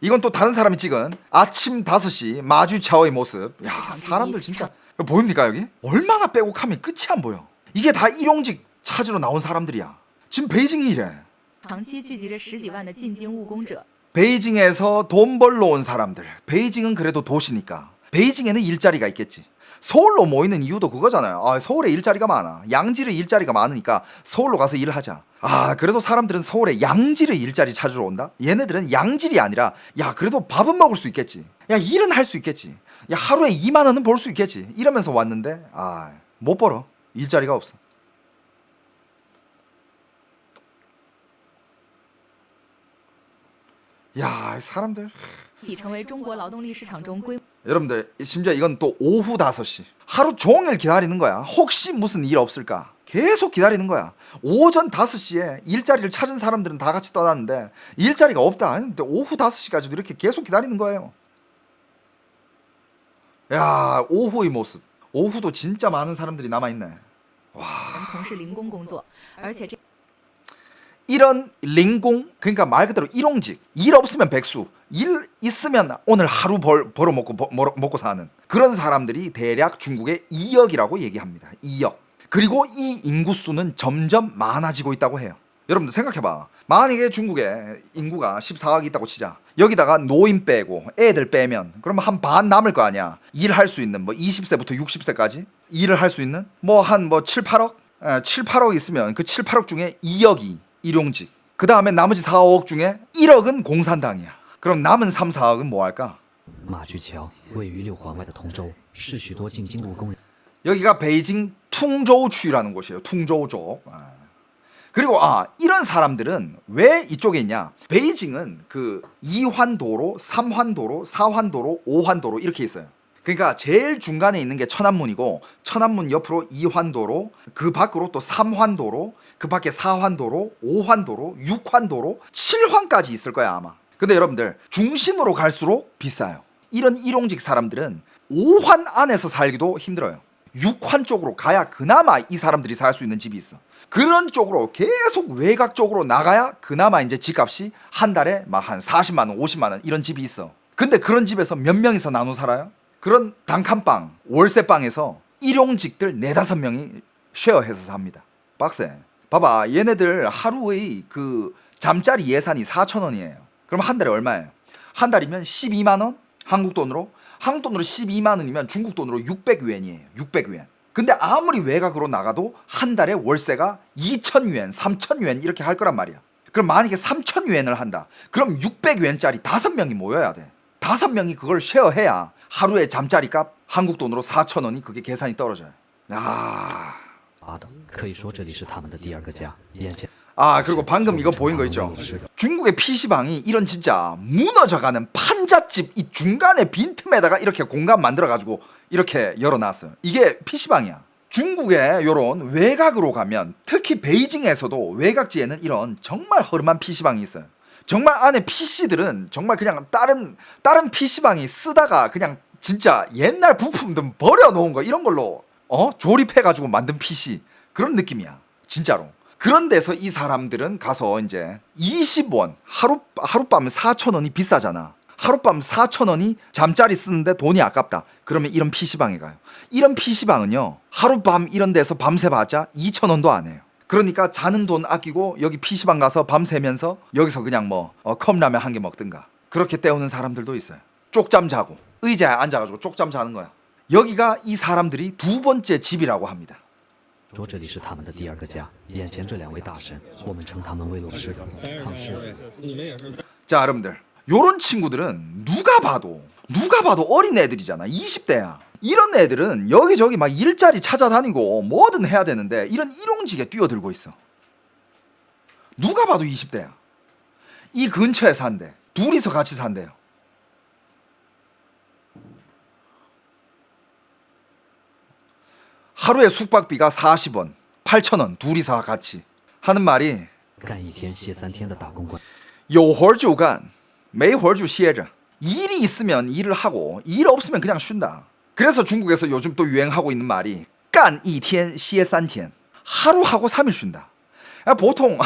이건 또 다른 사람이 찍은 아침 5시 마주차오의 모습. 야, 사람들 진짜 보입니까 여기? 얼마나 빼곡하면 끝이 안 보여. 이게 다 일용직 찾으러 나온 사람들이야. 지금 베이징이 이래. 长期聚集着十几万的进京务工者。 베이징에서 돈 벌러 온 사람들. 베이징은 그래도 도시니까 베이징에는 일자리가 있겠지. 서울로 모이는 이유도 그거잖아요. 아, 서울에 일자리가 많아. 양질의 일자리가 많으니까 서울로 가서 일을 하자. 아, 그래도 사람들은 서울에 양질의 일자리 찾으러 온다? 얘네들은 양질이 아니라 야, 그래도 밥은 먹을 수 있겠지. 야, 일은 할 수 있겠지. 야, 하루에 2만 원은 벌 수 있겠지. 이러면서 왔는데 아, 못 벌어. 일자리가 없어. 야, 사람들. 已成为中国劳动力市场中规。 여러분들 심지어 이건 또 오후 5시 하루 종일 기다리는 거야. 혹시 무슨 일 없을까 계속 기다리는 거야. 오전 5시에 일자리를 찾은 사람들은 다 같이 떠났는데 일자리가 없다. 근데 오후 5시까지도 이렇게 계속 기다리는 거예요. 야, 오후의 모습. 오후도 진짜 많은 사람들이 남아있네. 从事零工工作，而且这 이런 링공, 그러니까 말 그대로 일용직. 일 없으면 백수, 일 있으면 오늘 하루 벌어 먹고 사는 그런 사람들이 대략 중국의 2억이라고 얘기합니다. 2억. 그리고 이 인구수는 점점 많아지고 있다고 해요. 여러분들 생각해봐. 만약에 중국에 인구가 14억이 있다고 치자. 여기다가 노인 빼고 애들 빼면 그러면 한 반 남을 거 아니야. 일할 수 있는 뭐 20세부터 60세까지 일을 할 수 있는 뭐 한 7, 8억? 7, 8억 있으면 그 7, 8억 중에 2억이 일용직. 그 다음에 나머지 4, 5억 중에 1억은 공산당이야. 그럼 남은 3, 4억은 뭐 할까? 马驹桥位于六环外的通州，是许多进京务工人。 여기가 베이징 퉁저우区라는 곳이에요. 퉁저우쪽. 그리고 이런 사람들은 왜 이쪽에 있냐? 베이징은 그 2환도로, 3환도로, 4환도로, 5환도로 이렇게 있어요. 그러니까 제일 중간에 있는 게 천안문이고 천안문 옆으로 2환도로, 그 밖으로 또 3환도로, 그 밖에 4환도로, 5환도로, 6환도로, 7환까지 있을 거야 아마. 근데 여러분들 중심으로 갈수록 비싸요. 이런 일용직 사람들은 5환 안에서 살기도 힘들어요. 6환 쪽으로 가야 그나마 이 사람들이 살 수 있는 집이 있어. 그런 쪽으로 계속 외곽 쪽으로 나가야 그나마 이제 집값이 한 달에 막 한 40만 원, 50만 원 이런 집이 있어. 근데 그런 집에서 몇 명이서 나눠 살아요? 그런 단칸방, 월세방에서 일용직들 4-5명이 쉐어해서 삽니다. 빡세. 봐봐, 얘네들 하루의 그 잠자리 예산이 4,000원이에요. 그럼 한 달에 얼마예요? 한 달이면 12만 원? 한국 돈으로 12만 원이면 중국 돈으로 600위엔이에요. 600위엔. 근데 아무리 외곽으로 나가도 한 달에 월세가 2,000위엔, 3,000위엔 이렇게 할 거란 말이야. 그럼 만약에 3,000위엔을 한다. 그럼 600위엔짜리 5명이 모여야 돼. 5명이 그걸 쉐어해야 하루에 잠자리 값 한국 돈으로 4,000원이 그게 계산이 떨어져요. 可以说这里是他们的第二个家。眼前 그리고 방금 이거 보인 거 있죠? 중국의 PC방이 이런 진짜 무너져가는 판잣집 이 중간에 빈틈에다가 이렇게 공간 만들어가지고 이렇게 열어놨어요. 이게 PC방이야. 중국의 요런 외곽으로 가면 특히 베이징에서도 외곽지에는 이런 정말 허름한 PC방이 있어요. 정말 안에 PC들은 정말 그냥 다른 PC방이 쓰다가 그냥 진짜 옛날 부품들 버려놓은 거 이런 걸로 조립해가지고 만든 PC 그런 느낌이야. 진짜로. 그런 데서 이 사람들은 가서 이제 20원 하룻밤 4,000원이 비싸잖아. 하룻밤 4,000원이 잠자리 쓰는데 돈이 아깝다. 그러면 이런 PC방에 가요. 이런 PC방은요 하룻밤 이런 데서 밤새 봤자 2,000원도 안 해요. 그러니까 자는 돈 아끼고 여기 PC방 가서 밤새면서 여기서 그냥 뭐 컵라면 한 개 먹든가 그렇게 때우는 사람들도 있어요. 쪽잠 자고 의자에 앉아가지고 쪽잠 자는 거야. 여기가 이 사람들이 두 번째 집이라고 합니다. 说这里是他们的第二个家。眼前这2位大神，我们称他们为罗师傅、康师傅。 자, 여러분들 요런 친구들은 누가 봐도 어린 애들이잖아. 20대야. 이런 애들은 여기저기 막 일자리 찾아다니고 뭐든 해야 되는데 이런 일용직에 뛰어들고 있어. 누가 봐도 20대야. 이 근처에 산대. 둘이서 같이 산대요. 하루에 숙박비가 40원, 8,000원 둘이서 같이 하는 말이 干1天歇3天的打工关。有活就干，没活就歇着. 일이 있으면 일을 하고 일 없으면 그냥 쉰다. 그래서 중국에서 요즘 또 유행하고 있는 말이 干1天歇3天. 하루 하고 3일 쉰다. 보통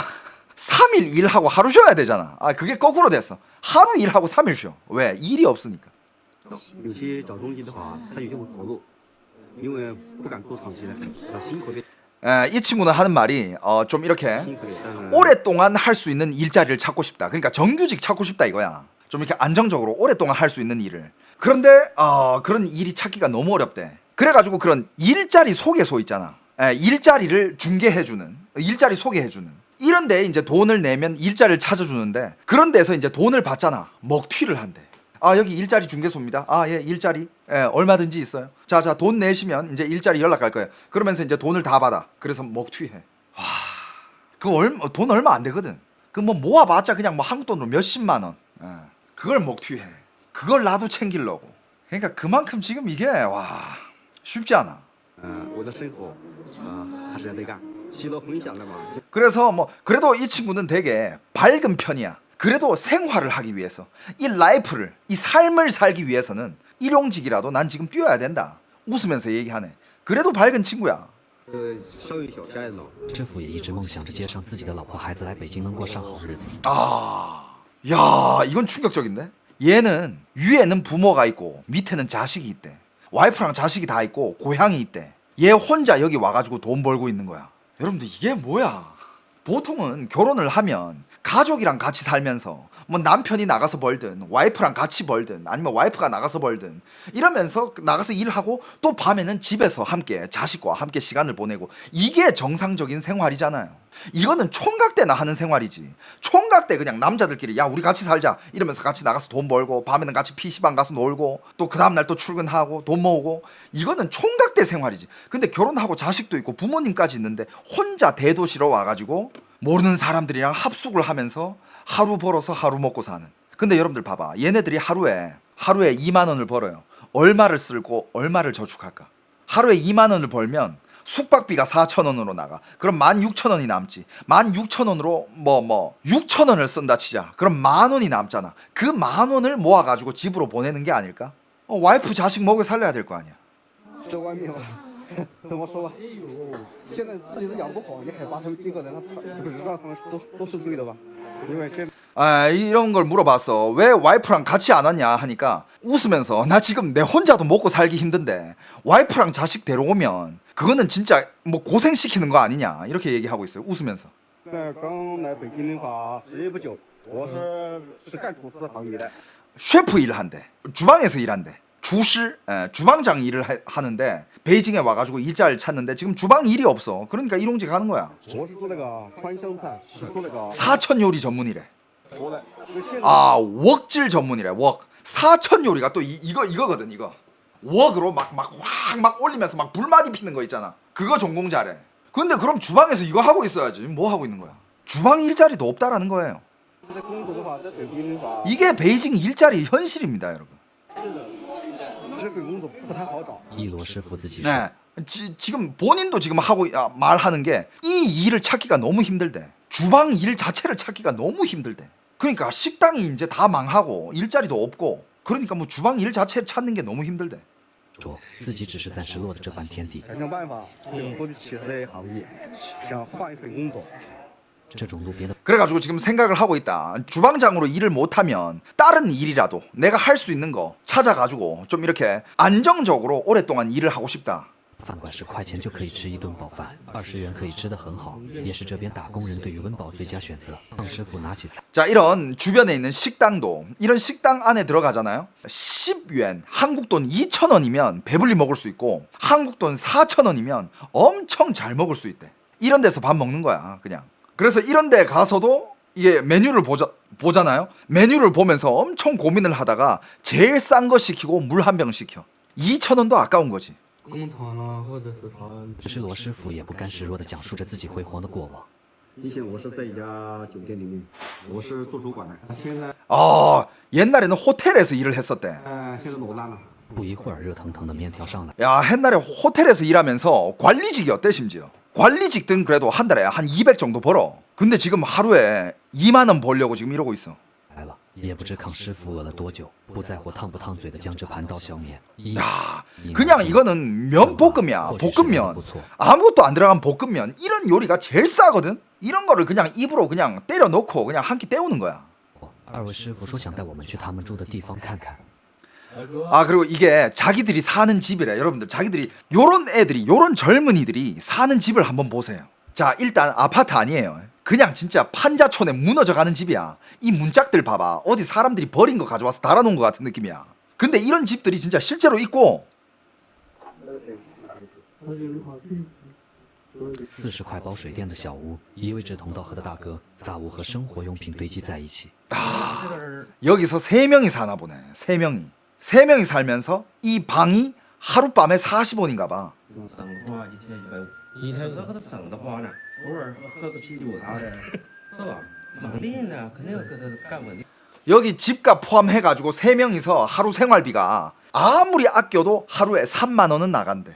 3일 일하고 하루 쉬어야 되잖아. 아, 그게 거꾸로 됐어. 하루 일하고 3일 쉬어. 왜? 일이 없으니까. 有些找中医的话，他有些会跑路，因为不敢做长期的，辛苦的， 이 친구는 하는 말이 좀 이렇게 辛苦的，但是 오랫동안 할 수 있는 일자리를 찾고 싶다. 그러니까 정규직 찾고 싶다 이거야. 좀 이렇게 안정적으로 오랫동안 할 수 있는 일을. 그런데 그런 일이 찾기가 너무 어렵대. 그래가지고 그런 일자리 소개소 있잖아. 일자리를 중개해주는, 일자리 소개해주는 이런 데에 이제 돈을 내면 일자리를 찾아주는데, 그런 데서 이제 돈을 받잖아. 먹튀를 한대. 아, 여기 일자리 중개소입니다. 아, 예, 일자리. 예, 얼마든지 있어요. 자, 돈 내시면 이제 일자리 연락할 거예요. 그러면서 이제 돈을 다 받아. 그래서 먹튀해. 와, 돈 얼마 안 되거든. 그 뭐 모아봤자 그냥 뭐 한국 돈으로 몇십만 원. 예, 그걸 먹튀해. 그걸 나도 챙기려고. 그러니까 그만큼 지금 이게 와 쉽지 않아. 我的生活还是得干，其乐分享的嘛。 그래서 뭐 그래도 이 친구는 되게 밝은 편이야. 그래도 생활을 하기 위해서, 이 라이프를, 이 삶을 살기 위해서는 일용직이라도 난 지금 뛰어야 된다. 웃으면서 얘기하네. 그래도 밝은 친구야. 孝育小家的，师傅也一直梦想着接上自己的老婆孩子来北京能过上好日子。 야, 이건 충격적인데? 얘는 위에는 부모가 있고 밑에는 자식이 있대. 와이프랑 자식이 다 있고 고향이 있대. 얘 혼자 여기 와가지고 돈 벌고 있는 거야. 여러분들 이게 뭐야? 보통은 결혼을 하면 가족이랑 같이 살면서 뭐 남편이 나가서 벌든 와이프랑 같이 벌든 아니면 와이프가 나가서 벌든 이러면서 나가서 일하고 또 밤에는 집에서 함께 자식과 함께 시간을 보내고, 이게 정상적인 생활이잖아요. 이거는 총각 때나 하는 생활이지. 총각 때 그냥 남자들끼리 야 우리 같이 살자 이러면서 같이 나가서 돈 벌고 밤에는 같이 PC방 가서 놀고 또 그 다음날 또 출근하고 돈 모으고, 이거는 총각 때 생활이지. 근데 결혼하고 자식도 있고 부모님까지 있는데 혼자 대도시로 와가지고 모르는 사람들이랑 합숙을 하면서 하루 벌어서 하루 먹고 사는. 근데 여러분들 봐봐. 얘네들이 하루에 2만 원을 벌어요. 얼마를 쓸고 얼마를 저축할까? 하루에 2만 원을 벌면 숙박비가 4,000원으로 나가. 그럼 16,000원이 남지. 16,000원으로 6,000원을 쓴다 치자. 그럼 10,000원이 남잖아. 그 10,000원을 모아가지고 집으로 보내는 게 아닐까? 와이프 자식 먹여 살려야 될 거 아니야. 在外面嘛，怎么说吧？现在自己都养不好，你还把他们寄过来，他不知道他们都是对的吧？因为现 이런 걸 물어봤어. 왜 와이프랑 같이 안 왔냐 하니까 웃으면서 나 지금 내 혼자도 먹고 살기 힘든데 와이프랑 자식 데려오면 그거는 진짜 뭐 고생시키는 거 아니냐 이렇게 얘기하고 있어요. 웃으면서. 刚来北京的话，时间不久，我是干厨师行业的。 셰프 일을 한대. 주방에서 일한대. 주실, 주방장 일을 하는데 베이징에 와가지고 일자리를 찾는데 지금 주방 일이 없어. 그러니까 일용직 하는 거야. 我是做那个川湘菜，是做那个 사천 요리 전문이래. 活的。这个现在 웍질 전문이래. 웍. 사천 요리가 또 이거거든. 이거. 웍으로 막 올리면서 막 불마디 피는 거 있잖아. 그거 전공자래. 근데 그럼 주방에서 이거 하고 있어야지. 뭐 하고 있는 거야? 주방 일자리도 없다라는 거예요. 在工作的话，在北京的话， 이게 베이징 일자리 현실입니다, 여러분. 这份工作不太好找。一罗师傅自己说， 네. 지금 본인도 지금 말하는 게 이 일을 찾기가 너무 힘들대. 주방 일 자체를 찾기가 너무 힘들대. 그러니까 식당이 이제 다 망하고 일자리도 없고, 그러니까 뭐 주방 일 자체를 찾는 게 너무 힘들대. 说自己只是暂时落得这般天地，想想办法，就做其他的行业，想换一份工作。这种路边的 그래가지고 지금 생각을 하고 있다. 주방장으로 일을 못하면 다른 일이라도 내가 할 수 있는 거 찾아가지고 좀 이렇게 안정적으로 오랫동안 일을 하고 싶다. 饭馆是块钱就可以吃一顿饱饭，20元可以吃得很好，也是这边打工人对于温饱最佳选择。胖师傅拿起菜， 자, 이런 주변에 있는 식당도 이런 식당 안에 들어가잖아요. 10yuan, 한국 돈 2,000원이면 배불리 먹을 수 있고 한국 돈 4,000원이면 엄청 잘 먹을 수 있대. 이런 데서 밥 먹는 거야, 그냥. 그래서 이런 데 가서도 이게 메뉴를 보잖아요. 메뉴를 보면서 엄청 고민을 하다가 제일 싼 거 시키고 물 한 병 시켜. 2,000원도 아까운 거지. 工厂啊，或者是啥，只是罗师傅也不甘示弱地讲述着自己辉煌的过往。以前我是在一家酒店里面，我是做主管的，现在 옛날에는 호텔에서 일을 했었대. 现在落单了。不一会儿，热腾腾的面条上来， 야, 옛날에 호텔에서 일하면서 관리직이었대, 심지어. 관리직든 그래도 한 달에 한 200 정도 벌어. 근데 지금 하루에 2만 원 벌려고 지금 이러고 있어. 来了，也不知康师傅饿了多久，不在乎烫不烫嘴的将这盘刀削面。 야, 그냥 이거는 면볶음이야. 볶음면. 아무것도 안 들어간 볶음면. 이런 요리가 제일 싸거든. 이런 거를 그냥 입으로 그냥 때려 놓고 그냥 한 끼 때우는 거야. 二位师傅说想带我们去他们住的地方看看。 아 그리고 이게 자기들이 사는 집이래. 여러분들 자기들이 요런 애들이 요런 젊은이들이 사는 집을 한번 보세요. 자 일단 아파트 아니에요. 그냥 진짜 판자촌에 무너져가는 집이야. 이 문짝들 봐봐. 어디 사람들이 버린 거 가져와서 달아놓은 거 같은 느낌이야. 근데 이런 집들이 진짜 실제로 있고 40块包水电的小屋，一位志同道合的大哥，杂物和生活用品堆积在一起。 여기서 3명이 사나 보네. 3명이. 3명이 살면서 이 방이 하룻밤에 40원인가 봐. 省的话一天150，你省这个省的话呢，偶尔喝个啤酒啥的，是吧？稳定的，肯定搁这干稳定。 여기 집값 포함해가지고 3명이서 하루 생활비가 아무리 아껴도 하루에 3만 원은 나간대.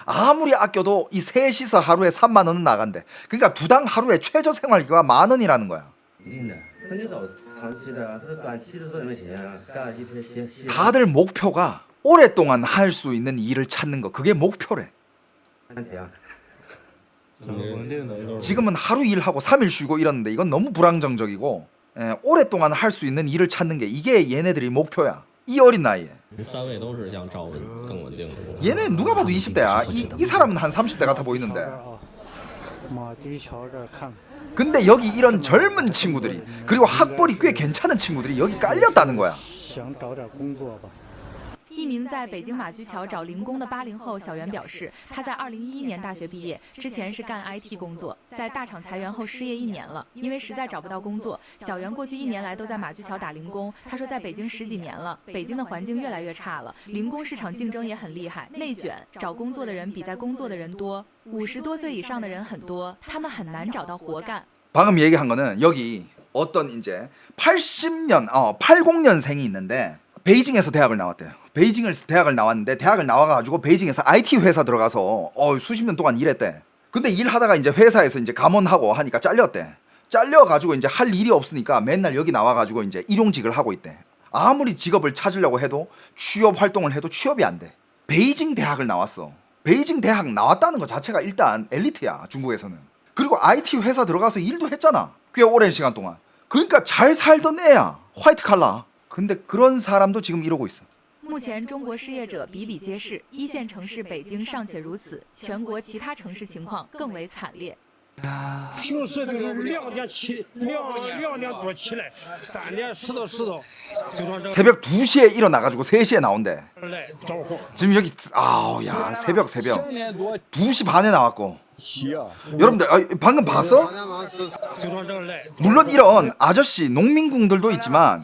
아무리 아껴도 이 셋이서 하루에 3만 원은 나간대. 그러니까 두당 하루에 최저 생활비가 10,000원이라는 거야. 稳定的，那你找长期的，这短期的赚点钱，干一天歇。 다들 목표가 오랫동안 할 수 있는 일을 찾는 거. 그게 목표래. 3天。 稳定的。 지금은 하루 일하고 3일 쉬고 이러는데 이건 너무 불안정적이고 오랫동안 할 수 있는 일을 찾는 게 이게 얘네들이 목표야. 이 어린 나이에. 三位都是想找更稳定的。 얘네 누가 봐도 20대야. 이 사람은 한 30대 같아 보이는데. 马驹桥这儿看， 근데 여기 이런 젊은 친구들이 그리고 학벌이 꽤 괜찮은 친구들이 여기 깔렸다는 거야. 想找点工作吧。一名在北京马驹桥找零工的80后小袁表示，他在2011年大学毕业，之前是干 IT 工作，在大厂裁员后失业1年了，因为实在找不到工作，小袁过去1年来都在马驹桥打零工。他说，在北京10几年了，北京的环境越来越差了，零工市场竞争也很厉害，内卷，找工作的人比在工作的人多，50多岁以上的人很多，他们很难找到活干。 방금 얘기한 거는 여기 어떤 이제 80년생이 있는데 베이징에서 대학을 나왔대요. 베이징에서 대학을 나왔는데 대학을 나와가지고 베이징에서 IT 회사 들어가서 수십 년 동안 일했대. 근데 일하다가 이제 회사에서 이제 감원하고 하니까 잘렸대. 잘려가지고 이제 할 일이 없으니까 맨날 여기 나와가지고 이제 일용직을 하고 있대. 아무리 직업을 찾으려고 해도 취업 활동을 해도 취업이 안 돼. 베이징 대학을 나왔어. 베이징 대학 나왔다는 것 자체가 일단 엘리트야 중국에서는. 그리고 IT 회사 들어가서 일도 했잖아. 꽤 오랜 시간 동안. 그러니까 잘 살던 애야. 화이트 칼라. 근데 그런 사람도 지금 이러고 있어. 目前中国失业者比比皆是，一线城市北京尚且如此，全国其他城市情况更为惨烈。 平时就是2点多起来，3点10到10到，就说这 새벽 2시에 일어나가지고 3시에 나온대. 来招呼。 지금 여기 아우 야 새벽 2시 반에 나왔고. 여러분들 방금 봤어? 就说这个来。 물론 이런 아저씨 농민궁들도 있지만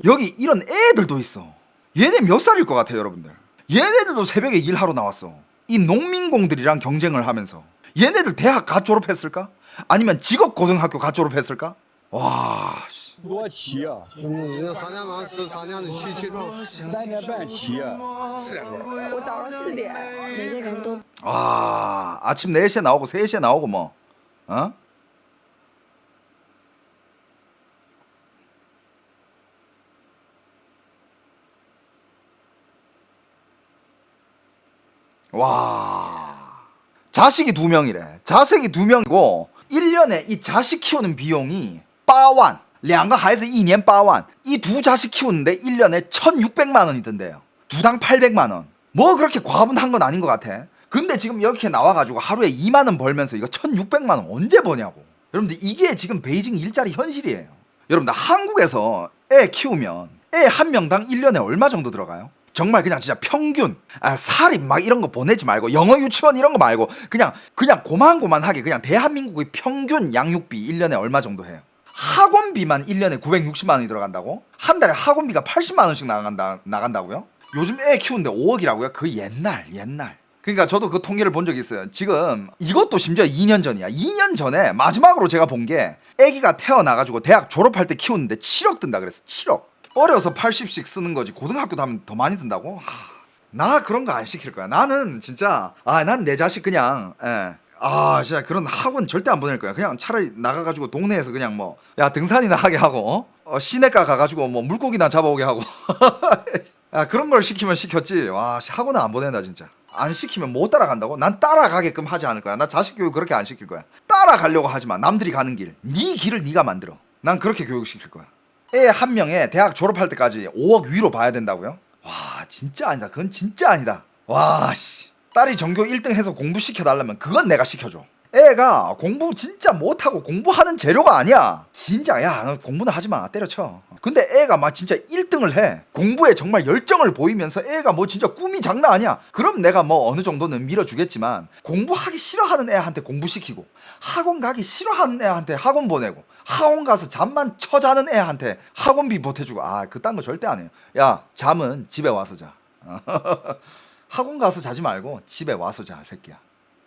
여기 이런 애들도 있어. 얘네 몇 살일 것 같아요 여러분들. 얘네들도 새벽에 일하러 나왔어. 이 농민공들이랑 경쟁을 하면서. 얘네들 대학 갓 졸업했을까? 아니면 직업고등학교 갓 졸업했을까? 와 씨. 多起啊人家3点半吃，3点起床。 ，3点半起啊。我早上4点。每个人都 아 아침 4시에 나오고 3시에 나오고 뭐 어? 와 자식이 2명이래. 자식이 2명이고 1년에 이 자식 키우는 비용이 8만 2个孩子1年8만 이 두 자식 키우는데 1년에 1,600만 원이 든대요. 두당 800만 원. 뭐 그렇게 과분한 건 아닌 것 같아. 근데 지금 이렇게 나와가지고 하루에 2만 원 벌면서 이거 1,600만 원 언제 버냐고. 여러분들 이게 지금 베이징 일자리 현실이에요. 여러분들 한국에서 애 키우면 애 한 명당 1년에 얼마 정도 들어가요? 정말 그냥 진짜 평균 사립 막 이런 거 보내지 말고 영어 유치원 이런 거 말고 그냥 고만고만하게 그냥 대한민국의 평균 양육비 1년에 얼마 정도 해요? 학원비만 1년에 960만 원이 들어간다고? 한 달에 학원비가 80만 원씩 나간다고요? 요즘 애 키우는데 5억이라고요? 그 옛날. 그러니까 저도 그 통계를 본 적이 있어요. 지금 이것도 심지어 2년 전이야. 2년 전에 마지막으로 제가 본 게 애기가 태어나가지고 대학 졸업할 때 키우는데 7억 든다 그랬어. 7억. 어려서 80씩 쓰는 거지. 고등학교 가면 더 많이 든다고? 나 그런 거 안 시킬 거야. 나는 진짜 난 내 자식 그냥 진짜 그런 학원 절대 안 보낼 거야. 그냥 차라리 나가가지고 동네에서 그냥 뭐 등산이나 하게 하고 시내가 가가지고 뭐 물고기나 잡아오게 하고 그런 걸 시키면 시켰지. 와 학원은 안 보낸다 진짜. 안 시키면 못 따라간다고? 난 따라가게끔 하지 않을 거야. 나 자식 교육 그렇게 안 시킬 거야. 따라가려고 하지 마. 남들이 가는 길. 네 길을 네가 만들어. 난 그렇게 교육시킬 거야. 애 한 명에 대학 졸업할 때까지 5억 위로 봐야 된다고요? 와 진짜 아니다. 그건 진짜 아니다. 와 씨. 딸이 전교 1등 해서 공부시켜달라면 그건 내가 시켜줘. 애가 공부 진짜 못하고 공부하는 재료가 아니야. 진짜 야 너 공부는 하지마 때려쳐. 근데 애가 막 진짜 1등을 해. 공부에 정말 열정을 보이면서 애가 뭐 진짜 꿈이 장난 아니야. 그럼 내가 뭐 어느 정도는 밀어주겠지만 공부하기 싫어하는 애한테 공부시키고 학원 가기 싫어하는 애한테 학원 보내고 학원 가서 잠만 쳐자는 애한테 학원비 보태주고 아 그딴 거 절대 안 해요. 야 잠은 집에 와서 자. 학원 가서 자지 말고 집에 와서 자 새끼야.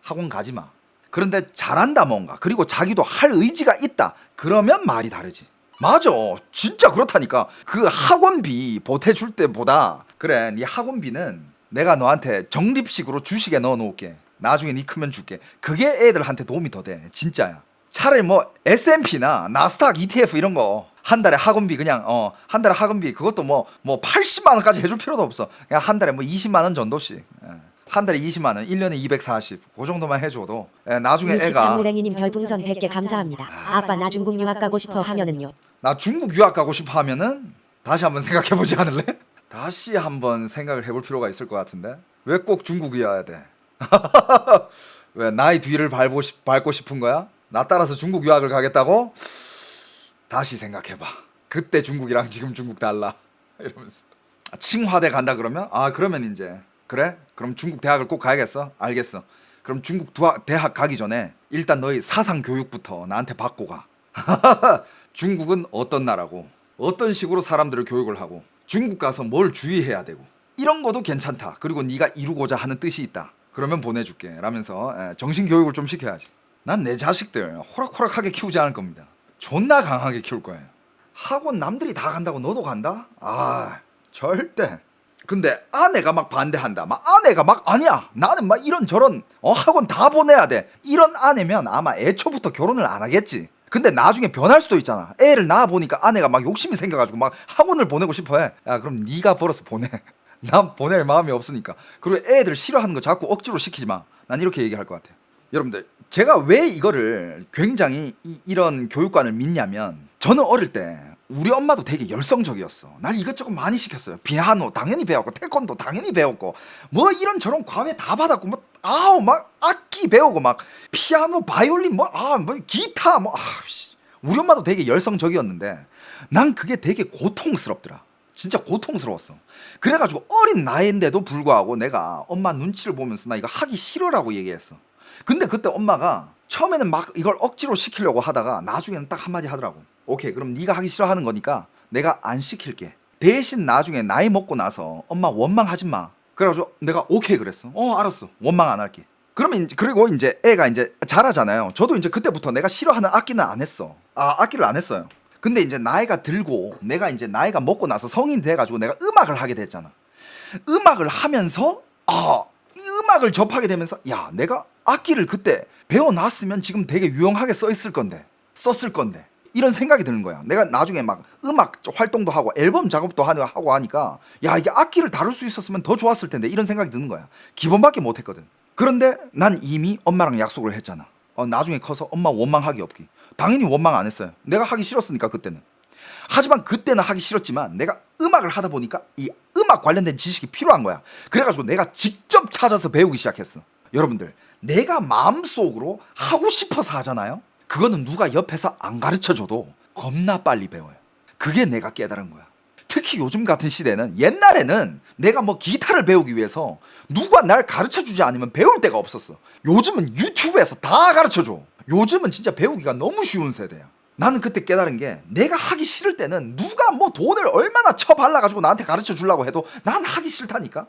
학원 가지 마. 그런데 잘한다 뭔가 그리고 자기도 할 의지가 있다 그러면 말이 다르지. 맞아 진짜 그렇다니까. 그 학원비 보태줄 때보다 그래 네 학원비는 내가 너한테 적립식으로 주식에 넣어 놓을게. 나중에 네 크면 줄게. 그게 애들한테 도움이 더 돼 진짜야. 차라리 뭐 S&P나 나스닥 ETF 이런 거 한 달에 학원비 그냥 한 달에 학원비 그것도 뭐 80만 원까지 해줄 필요도 없어. 그냥 한 달에 뭐 20만 원 정도씩. 한 달에 20만 원, 1년에 240. 그 정도만 해줘도 나중에 애가 장무랭이님 별풍선 100개 감사합니다. 아빠 나 중국 유학 가고 싶어 하면은요. 나 중국 유학 가고 싶어 하면은 다시 한번 생각해보지 않을래? 다시 한번 생각을 해볼 필요가 있을 것 같은데 왜 꼭 중국이어야 돼? 왜 나의 뒤를 밟고 싶은 거야? 나 따라서 중국 유학을 가겠다고? 다시 생각해봐. 그때 중국이랑 지금 중국 달라 이러면서 칭화대 간다 그러면 그러면 이제 그래? 그럼 중국 대학을 꼭 가야겠어? 알겠어. 그럼 중국 대학 가기 전에 일단 너희 사상 교육부터 나한테 받고 가. 중국은 어떤 나라고 어떤 식으로 사람들을 교육을 하고 중국 가서 뭘 주의해야 되고 이런 것도 괜찮다. 그리고 네가 이루고자 하는 뜻이 있다. 그러면 보내줄게 라면서 정신교육을 좀 시켜야지. 난 내 자식들 호락호락하게 키우지 않을 겁니다. 존나 강하게 키울 거예요. 학원 남들이 다 간다고 너도 간다? 절대. 근데 아내가 막 반대한다. 막 아내가 막 아니야. 나는 막 이런저런 학원 다 보내야 돼. 이런 아내면 아마 애초부터 결혼을 안 하겠지. 근데 나중에 변할 수도 있잖아. 애를 낳아 보니까 아내가 막 욕심이 생겨가지고 막 학원을 보내고 싶어해. 야 그럼 네가 벌어서 보내. 난 보낼 마음이 없으니까. 그리고 애들 싫어하는 거 자꾸 억지로 시키지 마. 난 이렇게 얘기할 것 같아요. 여러분들 제가 왜 이거를 굉장히 이런 교육관을 믿냐면 저는 어릴 때 우리 엄마도 되게 열성적이었어. 날 이것저것 많이 시켰어요. 피아노 당연히 배웠고 태권도 당연히 배웠고 뭐 이런저런 과외 다 받았고 막 악기 배우고 막 피아노 바이올린 뭐 기타 우리 엄마도 되게 열성적이었는데 난 그게 되게 고통스럽더라. 진짜 고통스러웠어. 그래가지고 어린 나이인데도 불구하고 내가 엄마 눈치를 보면서 나 이거 하기 싫어라고 얘기했어. 근데 그때 엄마가 처음에는 막 이걸 억지로 시키려고 하다가 나중에는 딱 한마디 하더라고. 오케이 그럼 네가 하기 싫어하는 거니까 내가 안 시킬게. 대신 나중에 나이 먹고 나서 엄마 원망하지 마. 그래가지고 내가 오케이 그랬어. 알았어 원망 안 할게. 그러면 그리고 이제 애가 이제 잘하잖아요. 저도 이제 그때부터 내가 싫어하는 악기는 안 했어. 악기를 안 했어요. 근데 이제 나이가 들고 내가 이제 나이가 먹고 나서 성인 돼가지고 내가 음악을 하게 됐잖아. 음악을 하면서 이 음악을 접하게 되면서 야 내가 악기를 그때 배워놨으면 지금 되게 유용하게 썼을 건데 이런 생각이 드는 거야. 내가 나중에 막 음악 활동도 하고 앨범 작업도 하고 하니까 야 이게 악기를 다룰 수 있었으면 더 좋았을 텐데 이런 생각이 드는 거야. 기본밖에 못했거든. 그런데 난 이미 엄마랑 약속을 했잖아. 나중에 커서 엄마 원망하기 없기. 당연히 원망 안 했어요. 내가 하기 싫었으니까 그때는. 하지만 그때는 하기 싫었지만 내가 음악을 하다 보니까 이 음악 관련된 지식이 필요한 거야. 그래가지고 내가 직접 찾아서 배우기 시작했어. 여러분들 내가 마음속으로 하고 싶어서 하잖아요. 그거는 누가 옆에서 안 가르쳐줘도 겁나 빨리 배워요. 그게 내가 깨달은 거야. 특히 요즘 같은 시대는 옛날에는 내가 뭐 기타를 배우기 위해서 누가 날 가르쳐주지 않으면 배울 데가 없었어. 요즘은 유튜브에서 다 가르쳐줘. 요즘은 진짜 배우기가 너무 쉬운 세대야. 나는 그때 깨달은 게 내가 하기 싫을 때는 누가 뭐 돈을 얼마나 쳐발라가지고 나한테 가르쳐 주려고 해도 난 하기 싫다니까.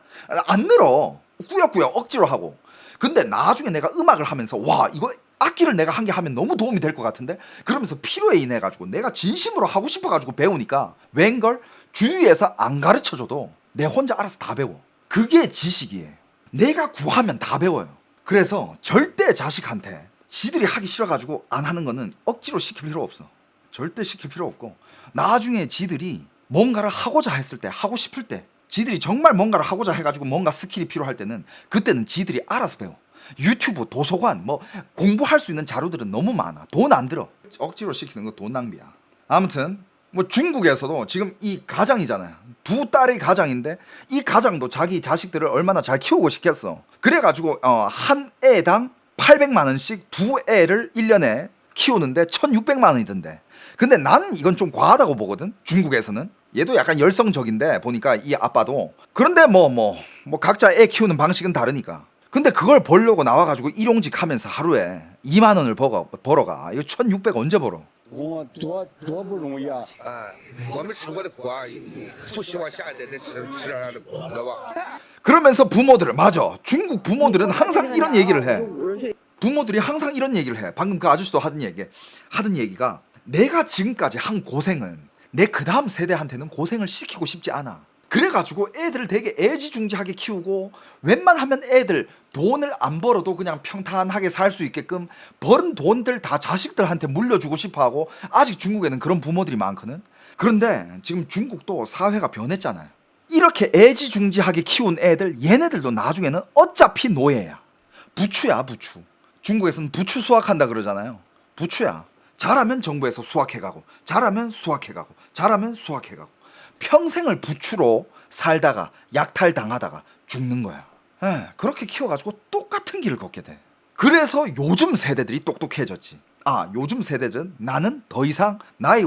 안 늘어. 꾸역꾸역 억지로 하고. 근데 나중에 내가 음악을 하면서 와 이거 악기를 내가 한 개 하면 너무 도움이 될 것 같은데 그러면서 필요에 인해가지고 내가 진심으로 하고 싶어가지고 배우니까 웬걸 주위에서 안 가르쳐줘도 내 혼자 알아서 다 배워. 그게 지식이에요. 내가 구하면 다 배워요. 그래서 절대 자식한테 지들이 하기 싫어가지고 안 하는 거는 억지로 시킬 필요 없어. 절대 시킬 필요 없고 나중에 지들이 뭔가를 하고자 했을 때 하고 싶을 때 지들이 정말 뭔가를 하고자 해가지고 뭔가 스킬이 필요할 때는 그때는 지들이 알아서 배워. 유튜브, 도서관, 뭐 공부할 수 있는 자료들은 너무 많아. 돈 안 들어. 억지로 시키는 거 돈 낭비야. 아무튼 뭐 중국에서도 지금 이 가장이잖아요. 두 딸의 가장인데 이 가장도 자기 자식들을 얼마나 잘 키우고 싶겠어. 그래가지고 한 애당 800만 원씩 두 애를 1년에 키우는데 1,600만 원이던데. 근데 나는 이건 좀 과하다고 보거든. 중국에서는. 얘도 약간 열성적인데 보니까 이 아빠도. 그런데 뭐 각자 애 키우는 방식은 다르니까. 근데 그걸 벌려고 나와가지고 일용직 하면서 하루에 2만 원을 벌어가. 이거 1,600 언제 벌어? 我多不容易啊！我们吃过的苦啊，不希望下一代再吃点儿的苦，知道吧？ 그러면서 부모들을 맞아. 중국 부모들은 항상 이런 얘기를 해. 부모들이 항상 이런 얘기를 해. 방금 그 아저씨도 하던 얘기가 내가 지금까지 한 고생은 내 그 다음 세대한테는 고생을 시키고 싶지 않아. 그래가지고 애들을 되게 애지중지하게 키우고 웬만하면 애들 돈을 안 벌어도 그냥 평탄하게 살 수 있게끔 벌은 돈들 다 자식들한테 물려주고 싶어하고 아직 중국에는 그런 부모들이 많거든. 그런데 지금 중국도 사회가 변했잖아요. 이렇게 애지중지하게 키운 애들 얘네들도 나중에는 어차피 노예야. 부추야 부추. 중국에서는 부추 수확한다 그러잖아요. 부추야. 잘하면 정부에서 수확해가고 잘하면 수확해가고 잘하면 수확해가고 평생을 부추로 살다가 약탈당하다가 죽는 거야. 그렇게 키워가지고 똑같은 길을 걷게 돼. 그래서 요즘 세대들이 똑똑해졌지. 요즘 세대들은 나는 더 이상 나의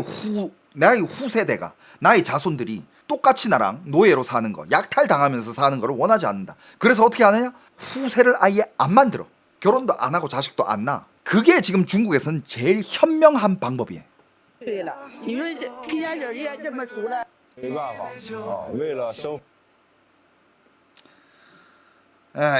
후세대가 나의 자손들이 똑같이 나랑 노예로 사는 거, 약탈당하면서 사는 거를 원하지 않는다. 그래서 어떻게 하느냐? 후세를 아예 안 만들어. 결혼도 안 하고 자식도 안 낳아. 그게 지금 중국에서는 제일 현명한 방법이에요. 对了，你说一家人也这么出来。没办法啊，为了生。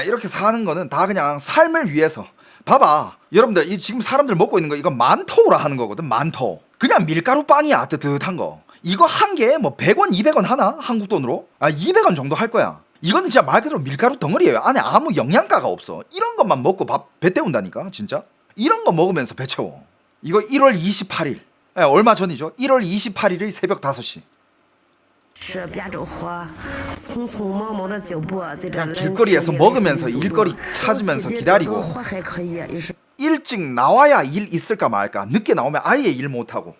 이렇게 사는 거는 다 그냥 삶을 위해서. 봐봐, 여러분들 이 지금 사람들 먹고 있는 거 이거 만토우라 하는 거거든. 만토. 그냥 밀가루 빵이야. 뜨뜻한 거. 이거 한 개에 뭐 100원, 200원 하나? 한국 돈으로? 200원 정도 할 거야. 이거는 진짜 말 그대로 밀가루 덩어리예요. 안에 아무 영양가가 없어. 이런 것만 먹고 배 때운다니까 진짜. 이런 거 먹으면서 배 채워. 이거 1월 28일 얼마 전이죠. 1월 28일의 새벽 5시. 그냥 길거리에서 먹으면서 일거리 찾으면서 기다리고 일찍 나와야 일 있을까 말까. 늦게 나오면 아예 일 못하고.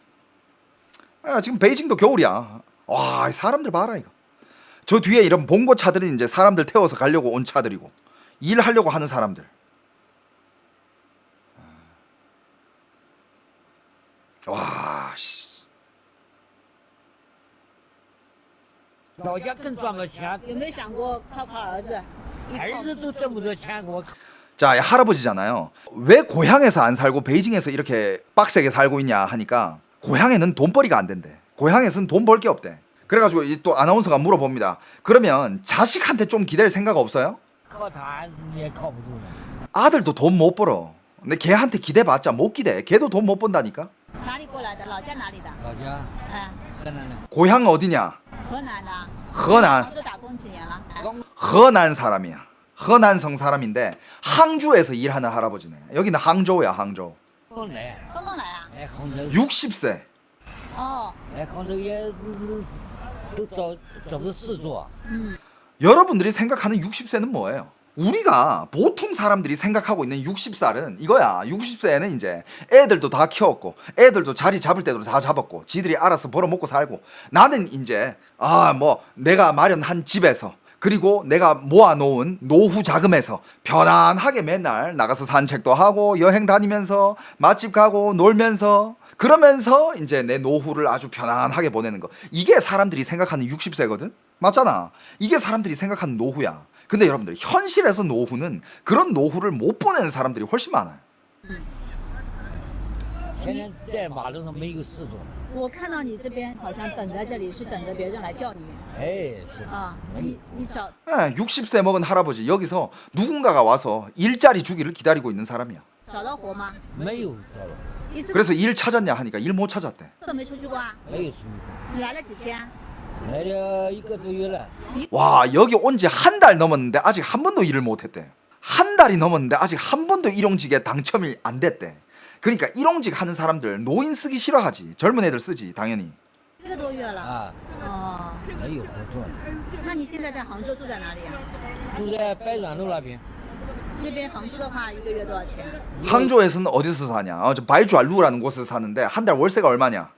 지금 베이징도 겨울이야. 와, 사람들 봐라 이거. 저 뒤에 이런 봉고 차들은 이제 사람들 태워서 가려고 온 차들이고 일하려고 하는 사람들. 와, 씨. 老家更赚个钱，有没有想过靠儿子？儿子都挣不得钱，给我。 자, 할아버지잖아요. 왜 고향에서 안 살고 베이징에서 이렇게 빡세게 살고 있냐 하니까 고향에는 돈벌이가 안 된대. 고향에서는 돈 벌 게 없대. 그래가지고 또 아나운서가 물어봅니다. 그러면 자식한테 좀 기댈 생각 없어요? 아들도 돈 못 벌어. 근데 걔한테 기대봤자 못 기대. 걔도 돈 못 번다니까. 哪里过来的？老家哪里的？老家，河南的。 고향 어디냐? 河南的。 河南. 杭州打工几年了？ 河南사람이야.河南성 사람인데 항주에서 일하는 할아버지네. 여기는 항저우야, 항저우. 刚来啊？ 60세. 哦。 来杭州也都找个事做。 여러분들이 생각하는 60세는 뭐예요? 우리가 보통 사람들이 생각하고 있는 60살은 이거야. 60세에는 이제 애들도 다 키웠고 애들도 자리 잡을 때도 다 잡았고 지들이 알아서 벌어먹고 살고 나는 이제 내가 마련한 집에서 그리고 내가 모아놓은 노후 자금에서 편안하게 맨날 나가서 산책도 하고 여행 다니면서 맛집 가고 놀면서 그러면서 이제 내 노후를 아주 편안하게 보내는 거. 이게 사람들이 생각하는 60세거든? 맞잖아. 이게 사람들이 생각하는 노후야. 근데 여러분들 현실에서 노후는 그런 노후를 못 보내는 사람들이 훨씬 많아요. 天天在马路上没有事做。我看到你这边好像等在这里，是等着别人来叫你。哎，是。你找。 60세 먹은 할아버지 여기서 누군가가 와서 일자리 주기를 기다리고 있는 사람이야. 找到活吗？没有找到。 그래서 일 찾았냐 하니까 일 못 찾았대. 都没出去过啊？没有出去过。你来了几天？ 来了1个多月了。 와, 여기 온 지 한 달 넘었는데 아직 한 번도 일을 못 했대. 한 달이 넘었는데 아직 한 번도 일용직에 당첨이 안 됐대. 그러니까 일용직 하는 사람들 노인 쓰기 싫어하지. 젊은 애들 쓰지 당연히. 1个多月了。啊。哦。没有活做。那你现在在杭州住在哪里啊？住在白软路那边。那边房租的话，一个月多少钱？ 항저우에서는 어디서 사냐? 저 바이주알루라는 곳에서 사는데 한 달 월세가 얼마냐?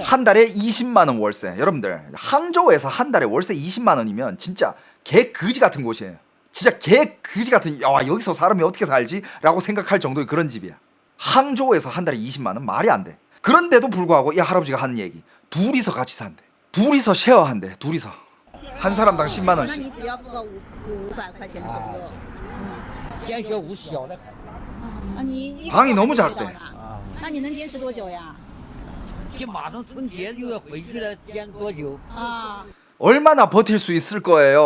한 달에 20만 원 월세. 여러분들 항저우에서 한 달에 월세 20만 원이면 진짜 개 그지 같은 곳이에요. 진짜 개 그지 같은, 야 여기서 사람이 어떻게 살지? 라고 생각할 정도의 그런 집이야. 항저우에서 한 달에 20만 원 말이 안 돼. 그런데도 불구하고 이 할아버지가 하는 얘기, 둘이서 같이 산대. 둘이서 쉐어한대. 둘이서 한 사람당 10만 那 원씩. 你只要付个500块钱左右。减学无小的。啊，你 방이 너무 작대. 那你能坚持多久呀？这马上春节就要回去了，减多久？啊， 얼마나 버틸 수 있을 거예요?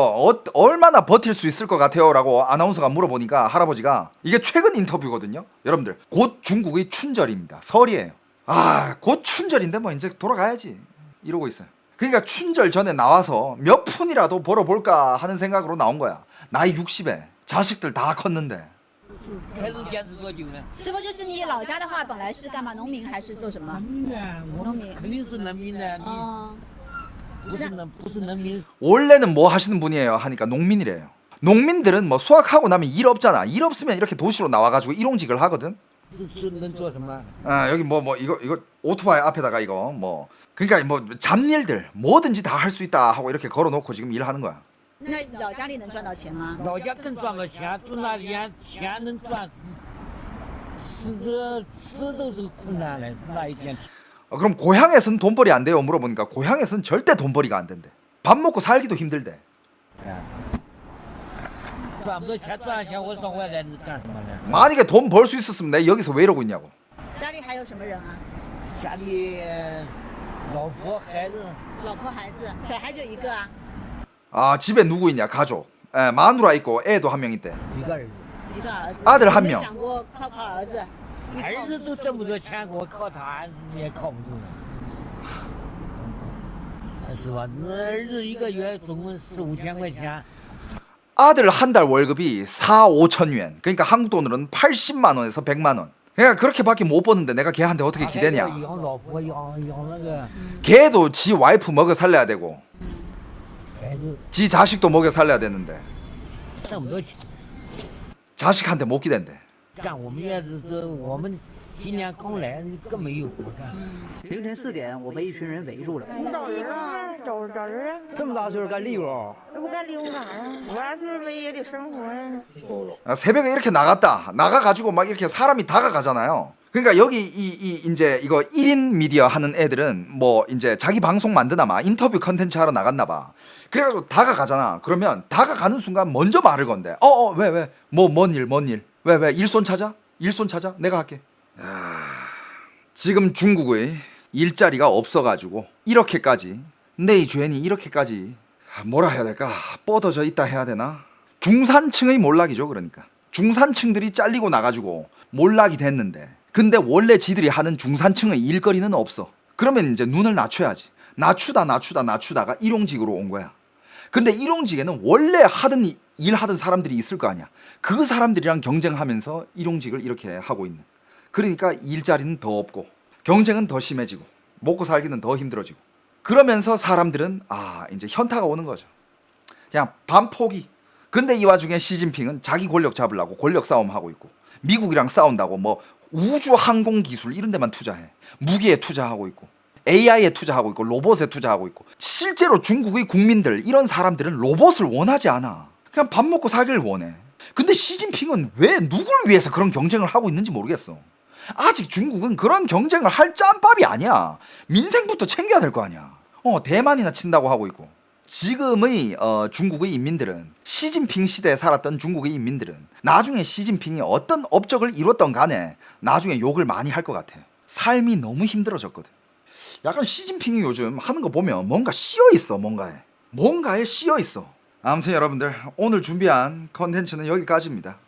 얼마나 버틸 수 있을 것 같아요? 라고 아나운서가 물어보니까 할아버지가, 이게 최근 인터뷰거든요. 여러분들 곧 중국의 춘절입니다. 설이에요. 아, 곧 춘절인데 뭐 이제 돌아가야지 이러고 있어요. 그러니까 춘절 전에 나와서 몇 푼이라도 벌어볼까 하는 생각으로 나온 거야. 나이 60에 자식들 다 컸는데. 开始坚持多久呢？师傅，就是你老家的话，本来是干嘛？农民还是做什么？农民。肯定是农民的，你不是农民。 원래는 뭐 하시는 분이에요? 하니까 농민이래요. 농민들은 뭐 수확하고 나면 일 없잖아. 일 없으면 이렇게 도시로 나와가지고 일용직을 하거든. 能做什么？ 아, 여기 뭐 이거 오토바이 앞에다가 이거 뭐, 그러니까 뭐 잡일들 뭐든지 다 할 수 있다 하고 이렇게 걸어놓고 지금 일하는 거야. 那老家里能赚到钱吗？老家更赚到钱，住那里钱能赚，吃都是困难了，那一点。 그럼 고향에서는 돈벌이 안 돼요? 물어보니까 고향에서는 절대 돈벌이가 안 된대. 밥 먹고 살기도 힘들대. 赚不到钱，赚了钱我上回来你干什么呢？ 만약에 돈 벌 수 있었으면 내가 여기서 왜 이러고 있냐고. 家里还有什么人啊？家里老婆孩子。老婆孩子，对，还就一个啊。 아, 집에 누구 있냐? 가족. 에, 마누라 있고 애도 한 명 있대. 一个儿子。一个儿子。 아들 한 有没有 명. 想过靠儿子？儿子都挣不着钱，我靠他也靠不住了，是吧？那儿子一个月总共4、5千块钱。 아들 한 달 월급이 4, 5천 yuan. 그러니까 한국 돈으로는 80만 원에서 100만 원. 그러니까 그렇게밖에 못 버는데 내가 걔한테 어떻게 기대냐. 걔도 지 와이프 먹여 살려야 되고 지 자식도 먹여 살려야 되는데 자식한테 못 기댄대. 干我们也是我们今年刚来更没有活干。凌晨4点，我被一群人围住了。找人啊，找人啊！这么大岁数干利物？那不干利物干啥？我俩岁数也得生活呀。 새벽에 이렇게 나가가지고 막 이렇게 사람이 다가가잖아요. 그러니까 여기 이제 이거 1인 미디어 하는 애들은 뭐 이제 자기 방송 만드나 봐. 인터뷰 컨텐츠 하러 나갔나 봐. 그래가지고 다가가잖아. 그러면 다가가는 순간 먼저 말을 건데. 왜? 뭔 일? 왜? 일손 찾아? 내가 할게. 지금 중국의 일자리가 없어가지고 이렇게까지 내 죄니 이렇게까지 뭐라 해야 될까? 뻗어져 있다 해야 되나? 중산층의 몰락이죠. 그러니까 중산층들이 잘리고 나가지고 몰락이 됐는데, 근데 원래 지들이 하는 중산층의 일거리는 없어. 그러면 이제 눈을 낮춰야지. 낮추다가 일용직으로 온 거야. 근데 일용직에는 원래 일하던 사람들이 있을 거 아니야. 그 사람들이랑 경쟁하면서 일용직을 이렇게 하고 있는. 그러니까 일자리는 더 없고 경쟁은 더 심해지고 먹고 살기는 더 힘들어지고, 그러면서 사람들은 이제 현타가 오는 거죠. 그냥 반포기. 근데 이 와중에 시진핑은 자기 권력 잡으려고 권력 싸움하고 있고, 미국이랑 싸운다고 뭐 우주 항공 기술 이런 데만 투자해. 무기에 투자하고 있고, AI에 투자하고 있고, 로봇에 투자하고 있고. 실제로 중국의 국민들, 이런 사람들은 로봇을 원하지 않아. 그냥 밥 먹고 살기를 원해. 근데 시진핑은 왜 누굴 위해서 그런 경쟁을 하고 있는지 모르겠어. 아직 중국은 그런 경쟁을 할 짬밥이 아니야. 민생부터 챙겨야 될 거 아니야. 대만이나 친다고 하고 있고. 지금의 중국의 인민들은, 시진핑 시대에 살았던 중국의 인민들은 나중에 시진핑이 어떤 업적을 이뤘던 간에 나중에 욕을 많이 할 것 같아. 삶이 너무 힘들어졌거든. 약간 시진핑이 요즘 하는 거 보면 뭔가 씌어있어. 뭔가에 씌어있어. 아무튼 여러분들, 오늘 준비한 컨텐츠는 여기까지입니다.